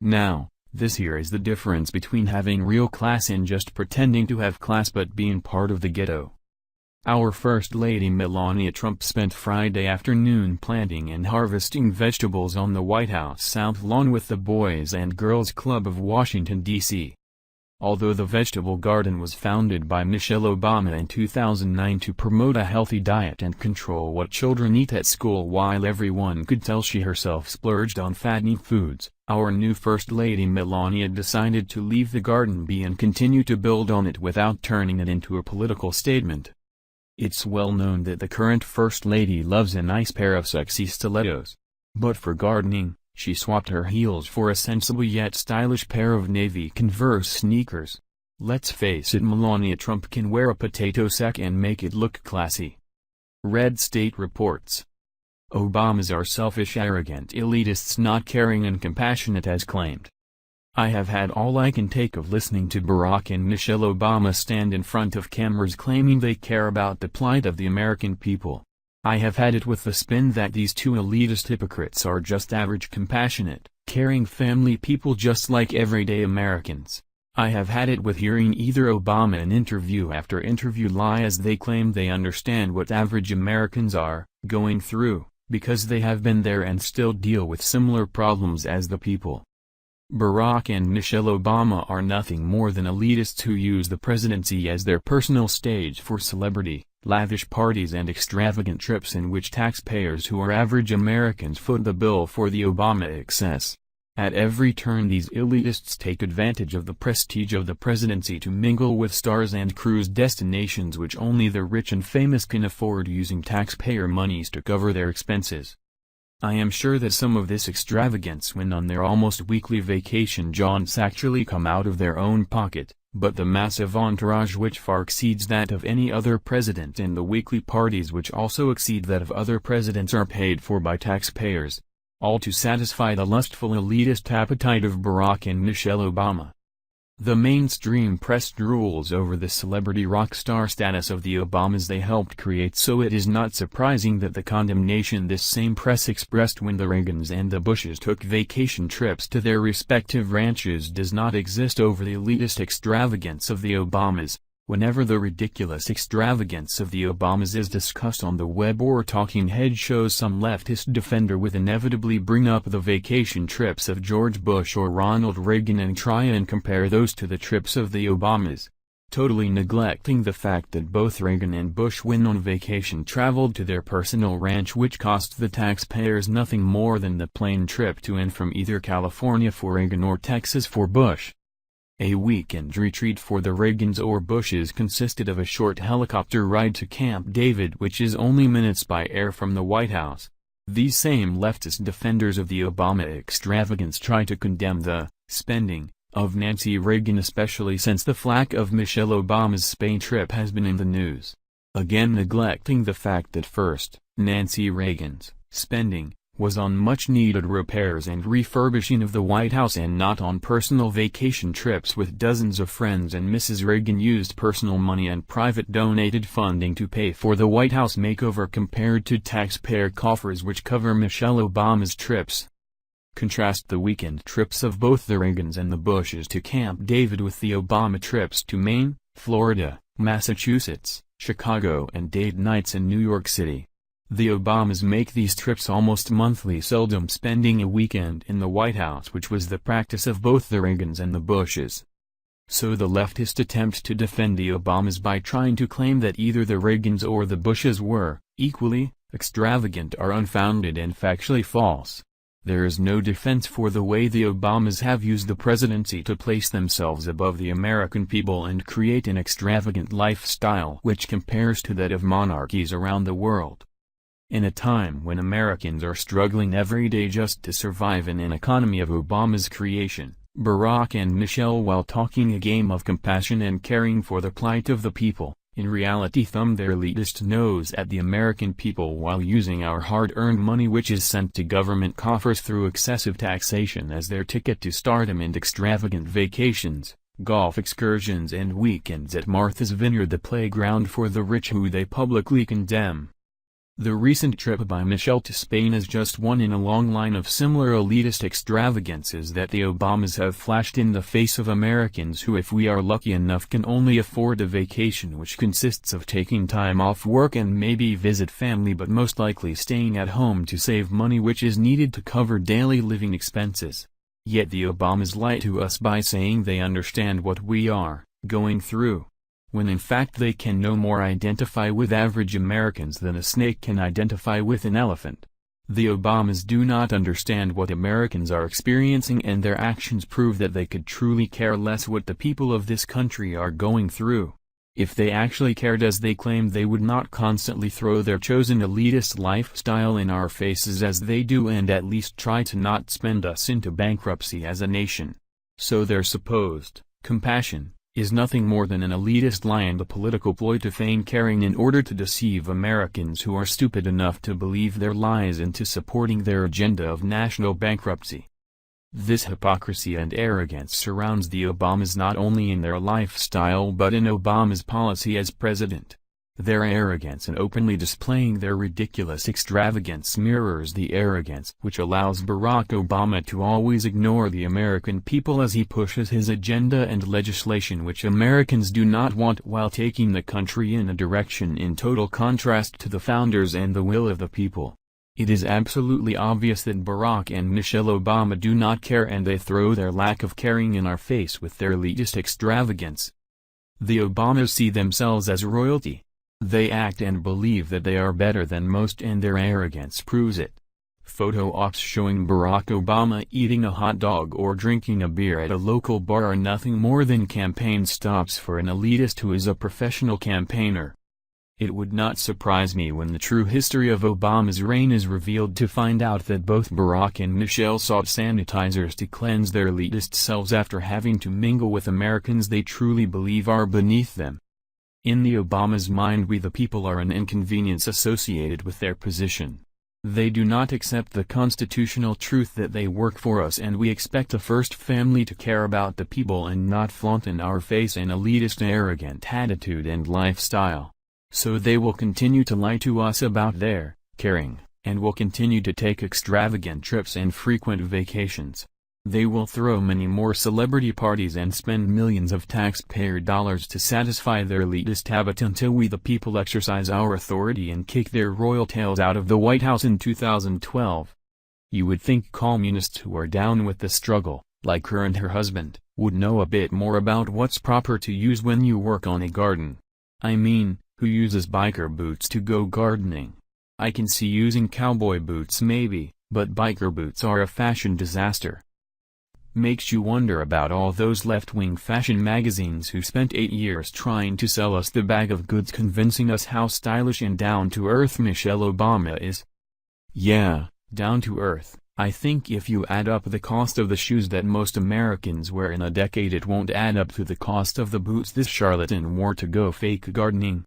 Now, this here is the difference between having real class and just pretending to have class but being part of the ghetto. Our First Lady Melania Trump spent Friday afternoon planting and harvesting vegetables on the White House South Lawn with the Boys and Girls Club of Washington, D.C. Although the vegetable garden was founded by Michelle Obama in 2009 to promote a healthy diet and control what children eat at school while everyone could tell she herself splurged on fattening foods, our new First Lady Melania decided to leave the garden be and continue to build on it without turning it into a political statement. It's well known that the current First Lady loves a nice pair of sexy stilettos. But for gardening, she swapped her heels for a sensible yet stylish pair of navy Converse sneakers. Let's face it, Melania Trump can wear a potato sack and make it look classy. Red State reports. Obamas are selfish, arrogant elitists, not caring and compassionate as claimed. I have had all I can take of listening to Barack and Michelle Obama stand in front of cameras claiming they care about the plight of the American people. I have had it with the spin that these two elitist hypocrites are just average, compassionate, caring family people just like everyday Americans. I have had it with hearing either Obama in interview after interview lie as they claim they understand what average Americans are going through, because they have been there and still deal with similar problems as the people. Barack and Michelle Obama are nothing more than elitists who use the presidency as their personal stage for celebrity, lavish parties and extravagant trips in which taxpayers who are average Americans foot the bill for the Obama excess. At every turn these elitists take advantage of the prestige of the presidency to mingle with stars and cruise destinations which only the rich and famous can afford, using taxpayer monies to cover their expenses. I am sure that some of this extravagance when on their almost weekly vacation jaunts actually come out of their own pocket, but the massive entourage which far exceeds that of any other president and the weekly parties which also exceed that of other presidents are paid for by taxpayers, all to satisfy the lustful elitist appetite of Barack and Michelle Obama. The mainstream press drools over the celebrity rock star status of the Obamas they helped create, so it is not surprising that the condemnation this same press expressed when the Reagans and the Bushes took vacation trips to their respective ranches does not exist over the elitist extravagance of the Obamas. Whenever the ridiculous extravagance of the Obamas is discussed on the web or talking head shows, some leftist defender will inevitably bring up the vacation trips of George Bush or Ronald Reagan and try and compare those to the trips of the Obamas, totally neglecting the fact that both Reagan and Bush, when on vacation, traveled to their personal ranch which cost the taxpayers nothing more than the plane trip to and from either California for Reagan or Texas for Bush. A weekend retreat for the Reagans or Bushes consisted of a short helicopter ride to Camp David, which is only minutes by air from the White House. These same leftist defenders of the Obama extravagance try to condemn the spending of Nancy Reagan, especially since the flack of Michelle Obama's Spain trip has been in the news, again neglecting the fact that first, Nancy Reagan's spending was on much-needed repairs and refurbishing of the White House and not on personal vacation trips with dozens of friends, and Mrs. Reagan used personal money and private donated funding to pay for the White House makeover compared to taxpayer coffers which cover Michelle Obama's trips. Contrast the weekend trips of both the Reagans and the Bushes to Camp David with the Obama trips to Maine, Florida, Massachusetts, Chicago and date nights in New York City. The Obamas make these trips almost monthly, seldom spending a weekend in the White House, which was the practice of both the Reagans and the Bushes. So the leftist attempt to defend the Obamas by trying to claim that either the Reagans or the Bushes were equally extravagant are unfounded and factually false. There is no defense for the way the Obamas have used the presidency to place themselves above the American people and create an extravagant lifestyle which compares to that of monarchies around the world. In a time when Americans are struggling every day just to survive in an economy of Obama's creation, Barack and Michelle, while talking a game of compassion and caring for the plight of the people, in reality thumb their elitist nose at the American people while using our hard-earned money, which is sent to government coffers through excessive taxation, as their ticket to stardom and extravagant vacations, golf excursions and weekends at Martha's Vineyard, the playground for the rich who they publicly condemn. The recent trip by Michelle to Spain is just one in a long line of similar elitist extravagances that the Obamas have flashed in the face of Americans who, if we are lucky enough, can only afford a vacation which consists of taking time off work and maybe visit family, but most likely staying at home to save money which is needed to cover daily living expenses. Yet the Obamas lie to us by saying they understand what we are going through, when in fact they can no more identify with average Americans than a snake can identify with an elephant. The Obamas do not understand what Americans are experiencing, and their actions prove that they could truly care less what the people of this country are going through. If they actually cared as they claim, they would not constantly throw their chosen elitist lifestyle in our faces as they do, and at least try to not spend us into bankruptcy as a nation. So their supposed compassion is nothing more than an elitist lie and a political ploy to feign caring in order to deceive Americans who are stupid enough to believe their lies into supporting their agenda of national bankruptcy. This hypocrisy and arrogance surrounds the Obamas not only in their lifestyle but in Obama's policy as president. Their arrogance in openly displaying their ridiculous extravagance mirrors the arrogance which allows Barack Obama to always ignore the American people as he pushes his agenda and legislation which Americans do not want, while taking the country in a direction in total contrast to the founders and the will of the people. It is absolutely obvious that Barack and Michelle Obama do not care, and they throw their lack of caring in our face with their elitist extravagance. The Obamas see themselves as royalty. They act and believe that they are better than most, and their arrogance proves it. Photo ops showing Barack Obama eating a hot dog or drinking a beer at a local bar are nothing more than campaign stops for an elitist who is a professional campaigner. It would not surprise me when the true history of Obama's reign is revealed to find out that both Barack and Michelle sought sanitizers to cleanse their elitist selves after having to mingle with Americans they truly believe are beneath them. In the Obamas' mind, we the people are an inconvenience associated with their position. They do not accept the constitutional truth that they work for us, and we expect a first family to care about the people and not flaunt in our face an elitist arrogant attitude and lifestyle. So they will continue to lie to us about their caring, and will continue to take extravagant trips and frequent vacations. They will throw many more celebrity parties and spend millions of taxpayer dollars to satisfy their elitist habit until we the people exercise our authority and kick their royal tails out of the White House in 2012. You would think communists who are down with the struggle, like her and her husband, would know a bit more about what's proper to use when you work on a garden. I mean, who uses biker boots to go gardening? I can see using cowboy boots maybe, but biker boots are a fashion disaster. Makes you wonder about all those left-wing fashion magazines who spent 8 years trying to sell us the bag of goods, convincing us how stylish and down-to-earth Michelle Obama is. Yeah, down-to-earth. I think if you add up the cost of the shoes that most Americans wear in a decade, it won't add up to the cost of the boots this charlatan wore to go fake gardening.